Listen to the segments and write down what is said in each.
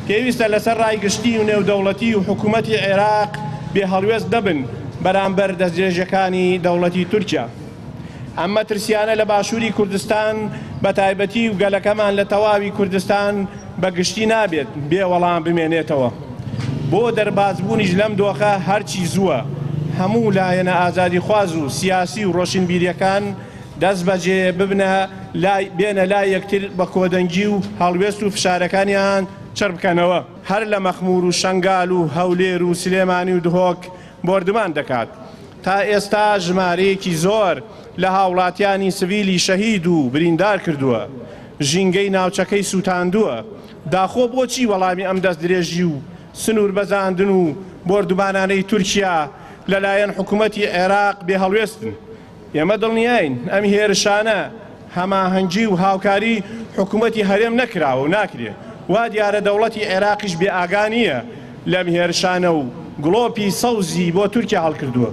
پێویستە لەسەر ڕایگشتی و نێودەوڵەتی و حکوومەتی عێراق بێ هەڵوێست دەبن بەرامبەر دەستدرێژەکانی دەوڵەتی تورکیا. ئەم مەترسیانە لە باشووری کوردستان بە تایبەتی و گەلەکەمان لە تەواوی کوردستان بەگشتی نابێت بێ وەڵام بمێنێتەوە. بۆ دەربازبوونیش لەم دۆخە هەرچی زووە هەموو لایەنە ئازادی خواز و سیاسی و ڕۆشنبیریەکان دەست بەجێ بێنە لای یەکتر بە کۆدەنگی و هەڵوێست و فشارەکانیان چڕ بکەنەوە. هەر لە مەخمور و شەنگال و هەولێر و سلێمانی و دهۆک بۆردمان دەکات. تا ئێستا ژمارەیەکی زۆر لە هاوڵاتیانی سڤیلی شەهید و بریندار کردووە، ژینگەی ناوچەکەی سووتاندووە. داخۆ بۆچی وەڵامی ئەم دەست درێژی و سنوور بەزاندن و بۆردوبانانەی تورکیا لەلایەن حکوومەتی عێراق بێ هەڵوێستن؟ ئێمە دڵنیاین ئەم هێرشانە هەماهەنگی و هاوکاری حکوومەتی هەرێم نەکراوە و ناکرێ. وا دیارە دەوڵەتی عێراقیش بێ ئاگانیە لەم هێرشانە و گڵۆپی سەوزی بۆ تورکیا هەڵکردووە.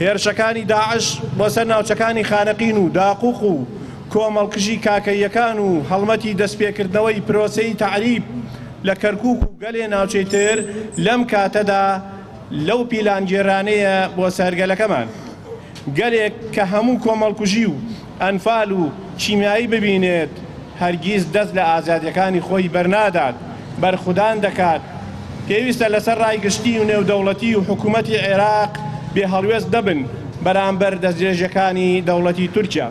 هێرشەکانی داعش بۆ سەر ناوچەکانی خانەقین و داقوق و کۆمەڵکژی کاکەیەکان و هەڵمەتی دەستپێکردنەوەی پرۆسەی تعریب لە کەرکووک و گەلێ ناوچەی تر لەم کاتەدا لەو پیلانگێرانەیە بۆ سەرگەلەکەمان. گەلێک کە هەموو کۆمەڵکوژی و ئەنفال و چیمیایی ببینێت هەرگیز دەست لە ئازادیەکانی خۆی بەرنادات، بەرخودان دەکات. پێویستە لەسەر ڕایگشتی و نێودەوڵەتی و حکوومەتی عێراق بێ هەڵوێست دەبن بەرامبەر دەستدرێژەکانی دەوڵەتی تورکیا.